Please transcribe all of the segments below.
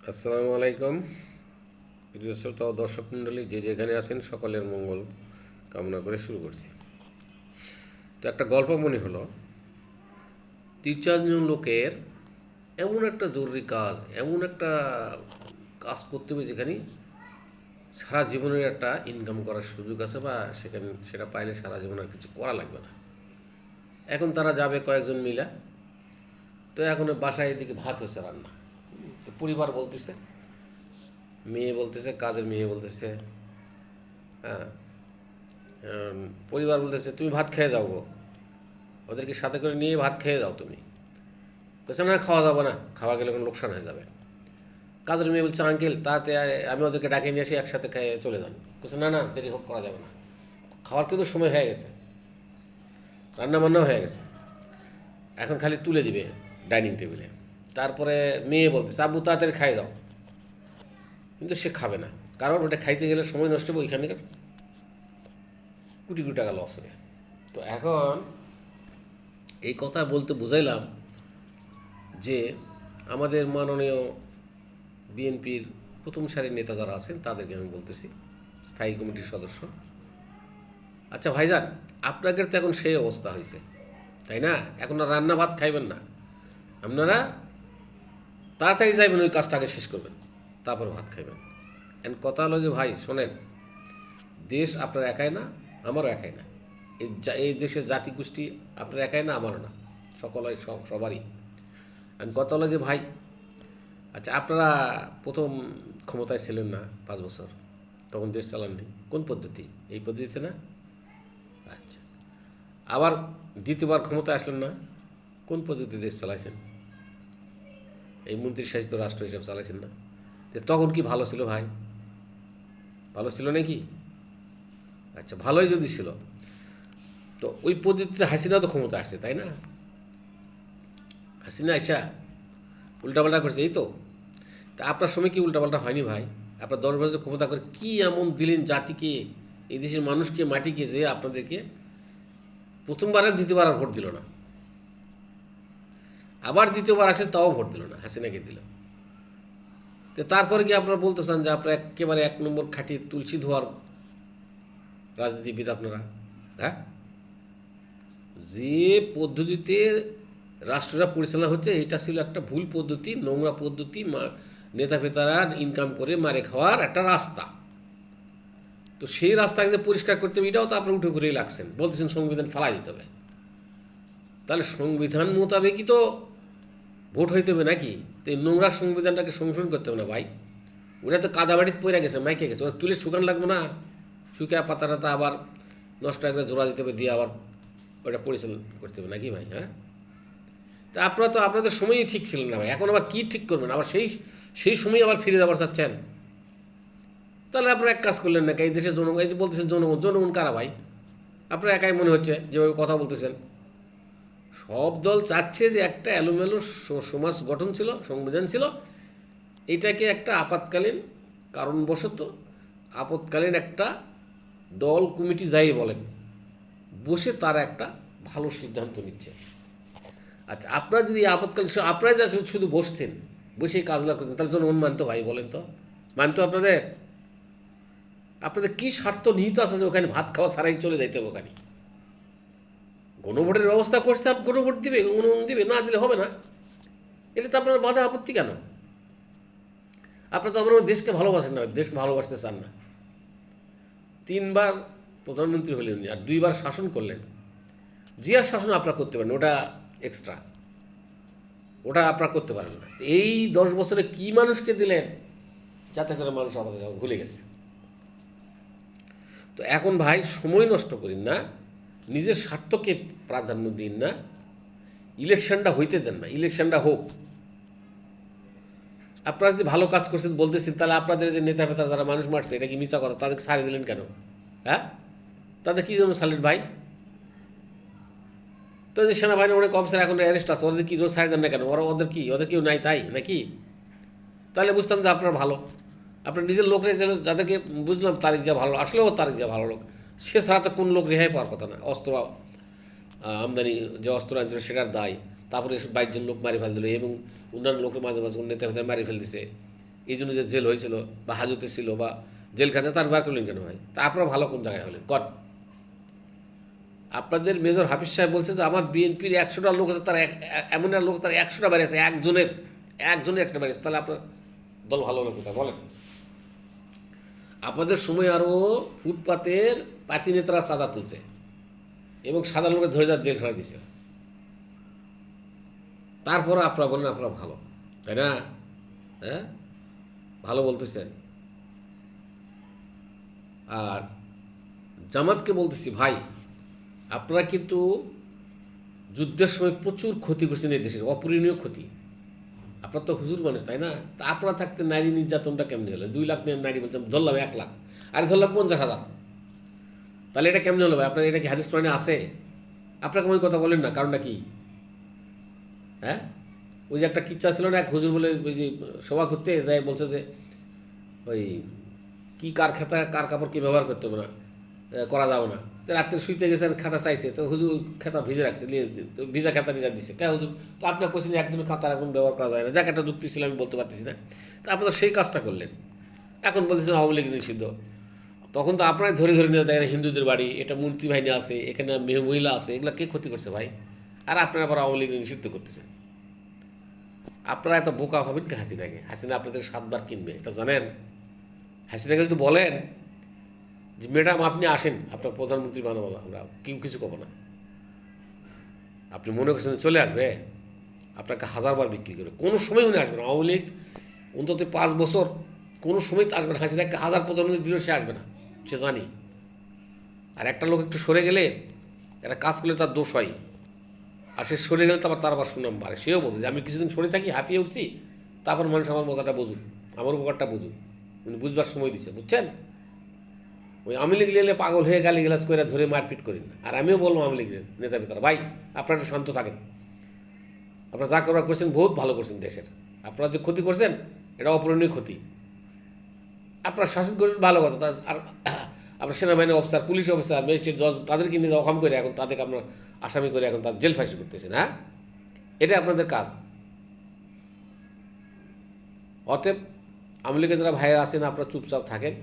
আসসালামু আলাইকুম প্রিয় শ্রোতা ও দর্শক মণ্ডলী, যে যেখানে আছেন সকলের মঙ্গল কামনা করে শুরু করছি। তো একটা গল্প মনে হলো, 3-4 জন লোকের এমন একটা জরুরি কাজ, এমন একটা কাজ করতে হবে যেখানে সারা জীবনের একটা ইনকাম করার সুযোগ আছে, বা সেটা পাইলে সারা জীবন আর কিছু করা লাগবে না। এখন তারা যাবে কয়েকজন মিলা। তো এখন বাসায় এদিকে ভাত হয়েছে রান্না। তো পরিবার বলতেছে, মেয়ে বলতেছে, কাজের মেয়ে বলতেছে, হ্যাঁ, পরিবার বলতেছে তুমি ভাত খেয়ে যাও গো, ওদেরকে সাথে করে নিয়ে ভাত খেয়ে যাও তুমি। বলছে না, খাওয়া যাবে না, খাওয়া গেলে কোনো লোকসান হয়ে যাবে। কাজের মেয়ে বলছে আঙ্কেল তাতে আমি ওদেরকে ডাকে নিয়ে আসি, একসাথে খেয়ে চলে যান। বলছে না না, দেরি হোক, করা যাবে না, খাওয়ার কিন্তু সময় হয়ে গেছে, রান্না বান্নাও হয়ে গেছে, এখন খালি তুলে দিবে ডাইনিং টেবিলে। তারপরে মেয়ে বলতেছে আব্বু তাড়াতাড়ি খাই যাও, কিন্তু সে খাবে না, কারণ ওটা খাইতে গেলে সময় নষ্ট হবে, ওইখানকার কোটি কোটি টাকা লস হবে। তো এখন এই কথা বলতে বুঝাইলাম যে আমাদের মাননীয় বিএনপির প্রথম সারির নেতা যারা আছেন তাদেরকে আমি বলতেছি, স্থায়ী কমিটির সদস্য, আচ্ছা ভাইজান, আপনাদের তো এখন সেই অবস্থা হয়েছে, তাই না? এখন আর রান্না ভাত খাইবেন না, আপনারা তাড়াতাড়ি যাইবেন, ওই কাজটাকে শেষ করবেন, তারপর ভাত খাইবেন। এন্ড কথা হলো যে ভাই শোনেন, দেশ আপনার একাই না, আমারও একাই না, এই দেশের জাতি গোষ্ঠী আপনার একাই না, আমারও না, সকলের সবারই। এন্ড কথা হলো যে ভাই, আচ্ছা আপনারা প্রথম ক্ষমতায় ছিলেন না 5 বছর, তখন দেশ চালাননি কোন পদ্ধতি? এই পদ্ধতিতে না? আচ্ছা, আবার দ্বিতীয়বার ক্ষমতায় আসলেন না, কোন পদ্ধতি দেশ চালাইছেন? এই মন্ত্রী শাসিত রাষ্ট্র হিসাবে চালাইছেন না? তখন কি ভালো ছিল ভাই? ভালো ছিল নাকি? আচ্ছা, ভালোই যদি ছিল, তো ওই পদ্ধতিতে হাসিনা তো ক্ষমতা আসছে, তাই না? হাসিনা আইসা উল্টাপাল্টা করছে, এই তো। তা আপনার সময় কি উল্টাপাল্টা হয়নি ভাই? আপনার 10 বছর ক্ষমতা করে কি এমন দিলেন জাতিকে, এই দেশের মানুষকে, মাটিকে, যে আপনাদেরকে প্রথমবার আর দ্বিতীয়বার আর ভোট দিল না, আবার দ্বিতীয়বার আসে তাও ভোট দিল না, হাসিনাকে দিল। তো তারপরে কি আপনারা বলতে চান যে আপনারা একেবারে 1 নম্বর খাঁটি তুলসী ধোয়ার রাজনীতিবিদ আপনারা? হ্যাঁ, যে পদ্ধতিতে রাষ্ট্রটা পরিচালনা হচ্ছে এটা ছিল একটা ভুল পদ্ধতি, নোংরা পদ্ধতি, নেতা ফেতারা ইনকাম করে মারে খাওয়ার একটা রাস্তা। তো সেই রাস্তাকে যে পরিষ্কার করতে হবে, এটাও তো আপনার উঠে ঘুরেই লাগছেন, বলতেছেন সংবিধান ফালাই দিতে হবে। তাহলে সংবিধান মোতাবেকই তো ভোট হইতে হবে নাকি? তো এই নোংরা সংবিধানটাকে সংশোধন করতে হবে না ভাই? ওরা তো কাদাবাড়িতে পড়ে গেছে, মাইকে গেছে, ওরা তুলে শুকান লাগবে না? শুকিয়ে পাতা টাতা আবার নষ্ট একবার জোড়া দিতে হবে, দিয়ে আবার ওটা পরিচালনা করতে হবে নাকি ভাই? হ্যাঁ, তা আপনারা তো আপনাদের সময়ই ঠিক ছিলেন না ভাই, এখন আবার কী ঠিক করবেন? আবার সেই সেই সময় আবার ফিরে যাবার চাচ্ছেন? তাহলে আপনারা এক কাজ করলেন না, এই দেশের জনগণ, এই যে বলতেছেন জনগণ, জনগণ কারা ভাই? আপনারা একাই মনে হচ্ছে যেভাবে কথা বলতেছেন। সব দল চাচ্ছে যে একটা এলোমেলো সমাজ গঠন ছিল, সংবিধান ছিল, এটাকে একটা আপাতকালীন কারণবশত, আপৎকালীন একটা দল কমিটি যাই বলেন, বসে তারা একটা ভালো সিদ্ধান্ত নিচ্ছে। আচ্ছা, আপনারা যদি আপৎকালীন, আপনারা যা শুধু বসতেন, বসে এই কাজগুলো করতেন, তাহলে জনগণ মানতো ভাই? বলেন তো, মানতো আপনাদের? আপনাদের কী স্বার্থ নিহিত আছে যে ওখানে ভাত খাওয়া ছাড়াই চলে যাইতে হবে ওখানে? গণভোটের ব্যবস্থা করছে, গণভোট দিবে, অনুমোদন দিবে, না দিলে হবে না। এটা তো আপনার বাধা আপত্তি কেন? আপনারা তো আমার দেশকে ভালোবাসেন না, দেশকে ভালোবাসতে চান না। 3বার প্রধানমন্ত্রী হলেন আর 2বার শাসন করলেন, জিয়ার শাসন আপনারা করতে পারেন, ওটা এক্সট্রা, ওটা আপনারা করতে পারেন না। এই 10 বছরে কি মানুষকে দিলেন যাতে করে মানুষ আমাদের ভুলে গেছে। তো এখন ভাই সময় নষ্ট করিন না, নিজের স্বার্থকে প্রাধান্য দিন না, ইলেকশনটা হইতে দেন না, ইলেকশনটা হোক। আপনারা যদি ভালো কাজ করছেন বলতেছেন, তাহলে আপনাদের যে নেতা ফেতা যারা মানুষ মারছে, এটা কি মিথ্যা কথা? তাদেরকে ছাড়িয়ে দিলেন কেন? হ্যাঁ, তাদের কী জন্য ছাড়লেন ভাই? তো যে সেনাবাহিনী অনেক অফিসার এখন অ্যারেস্ট আছে, ওদের কি জোর ছাড়িয়ে দেন না কেন? ওদের কি, ওদের কেউ নাই তাই নাকি? তাহলে বুঝতাম যে আপনার ভালো, আপনার নিজের লোকরে যাদেরকে বুঝলাম তারিখ যা ভালো, আসলেও তারিখ যা ভালো লোক, সে ছাড়া তো কোন লোক রেহাই পাওয়ার কথা না। অস্ত্র আমদানি, যে অস্ত্র আনছিল সেটার দায়, তারপরে 22 জন লোক মারি ফেল দিল, এবং অন্যান্য লোকের মাঝে মাঝে নেতা ফেতা মারি ফেল দিছে, এই জন্য যে জেল হয়েছিল বা হাজতে ছিল বা জেলখানে, তার বার করলেন কেন ভাই? তা আপনারা ভালো কোন জায়গায় হলেন কর? আপনাদের মেজর হাফিজ সাহেব বলছে যে আমার বিএনপির 100টা লোক আছে, তার এমন একটা লোক তার 100টা বাড়ি আছে, একজনের 1টা বাড়ি আছে, তাহলে আপনার দল ভালো হলো কোথায় বলেন? আপনাদের সময় আরও ফুটপাতের পাতি নেতারা চাঁদা তুলছে এবং সাধারণ লোকের ধরে যাওয়ার জেলখানা দিছে, তারপরে আপনারা বলেন আপনারা ভালো, তাই না? হ্যাঁ, ভালো বলতেছেন। আর জামাতকে বলতেছি ভাই, আপনারা কিন্তু যুদ্ধের সময় প্রচুর ক্ষতি করছেন এই দেশের, অপূরণীয় ক্ষতি। আপনার তো হুজুর মানুষ, তাই না? তা আপনারা থাকতে নারী নির্যাতনটা কেমনি হলো? 2 লাখ নারী বলছেন, ধরলাম 1 লাখ, আর ধরলাম 50,000, তাহলে এটা কেমনি হলো ভাই? আপনার এটা কি হাদিস কোরআনে আছে? আপনাকে ওই কথা বলেন না, কারণটা কি? হ্যাঁ, ওই যে একটা কিচ্ছা ছিল না, এক হুজুর বলে ওই যে সভা করতে যাই বলছে যে ওই কি কার খাতা কার কাপড় কী ব্যবহার করতে হবে না, করা যাবে না। তো রাত্রে শুইতে গেছেন, খাতা চাইছে, তো হুজুর খাতা ভিজে রাখছে, নিয়ে তো ভিজা খাতা নিজা দিচ্ছে। কে হুজুর? তো আপনার কোশ্চেন একজন খাতার এখন ব্যবহার করা যায় না, যাকে একটা যুক্তি ছিল আমি বলতে পারতেছি না। তো আপনি তো সেই কাজটা করলেন, এখন বলতেছেন আওয়ামী লীগ নিষিদ্ধ। তখন তো আপনারাই ধরে ধরে নিয়ে দেখেন হিন্দুদের বাড়ি, এটা মন্ত্রী বাহিনী আছে, এখানে মহিলা আছে, এগুলো কে ক্ষতি করছে ভাই? আর আপনারা আবার আওয়ামী লীগ নিষিদ্ধ করতেছেন। আপনারা এত বোকা ভাবেন কি হাসিনাকে? হাসিনা আপনাদের 7বার কিনবে, এটা জানেন? হাসিনাকে যদি বলেন যে ম্যাডাম আপনি আসেন, আপনার প্রধানমন্ত্রী বানাবো, আমরা কিছু করবো না, আপনি মনে করছেন চলে আসবে? আপনাকে 1000বার বিক্রি করে কোনো সময় উনি আসবে না। আওয়ামী লীগ অন্তত 5 বছর কোনো সময় তো আসবে না। হাসিনাকে 1000 প্রধানমন্ত্রী দিলেও সে আসবে না, সে জানি। আর একটা লোক একটু সরে গেলে, একটা কাজ করলে তার দোষ হয়, আর সে সরে গেলে তার আবার সুনাম বাড়ে। সেও বোঝে যে আমি কিছুদিন সরে থাকি, হাঁপিয়ে উঠছি, তারপর মানুষ আমার মজাটা বুঝুক, আমার উপকারটা বুঝুক। উনি বুঝবার সময় দিচ্ছে, বুঝছেন? ওই আওয়ামী লীগ লিলে পাগল হয়ে গালি গালাজ করে ধরে মারপিট করি না। আর আমিও বলবো আওয়ামী লীগের নেতা নেতারা, ভাই আপনারা একটু শান্ত থাকেন, আপনারা যা করবার করছেন বহুত ভালো করছেন দেশের, আপনারা যে ক্ষতি করছেন এটা অপূরণীয় ক্ষতি। আপনারা শাসন করেন ভালো কথা, আর আপনার সেনাবাহিনী অফিসার, পুলিশ অফিসার, ম্যাজিস্ট্রেট, জজ, তাদেরকে নিয়ে অকাম করে এখন তাদেরকে আপনার আসামি করে এখন তার জেল ফাঁসি করতেছেন। হ্যাঁ, এটাই আপনাদের কাজ। অতএব আওয়ামী লীগের যারা ভাইয়েরা আছেন, আপনারা চুপচাপ থাকেন।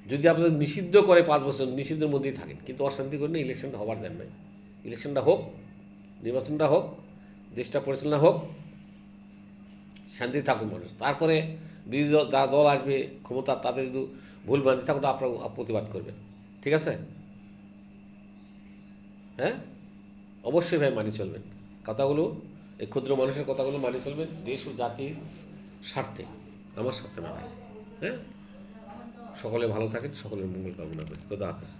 যদি আপনাদের নিষিদ্ধ করে 5 বছর, নিষিদ্ধের মধ্যেই থাকেন, কিন্তু অশান্তি করে না, ইলেকশনটা হবার দেন নাই। ইলেকশনটা হোক, নির্বাচনটা হোক, দেশটা পরিচালনা হোক, শান্তি থাকুন মানুষ। তারপরে বিরোধী দল যারা দল আসবে ক্ষমতা, তাদের যদি ভুল ভ্রান্তি থাকুন তো আপনারা প্রতিবাদ করবেন, ঠিক আছে? হ্যাঁ, অবশ্যই ভাই মানি চলবেন কথাগুলো, এই ক্ষুদ্র মানুষের কথাগুলো মানি চলবেন দেশ ও জাতির স্বার্থে, আমার স্বার্থে না ভাই। হ্যাঁ, সকলে ভালো থাকেন, সকলের মঙ্গল কামনা করি। খোদা হাফেজ।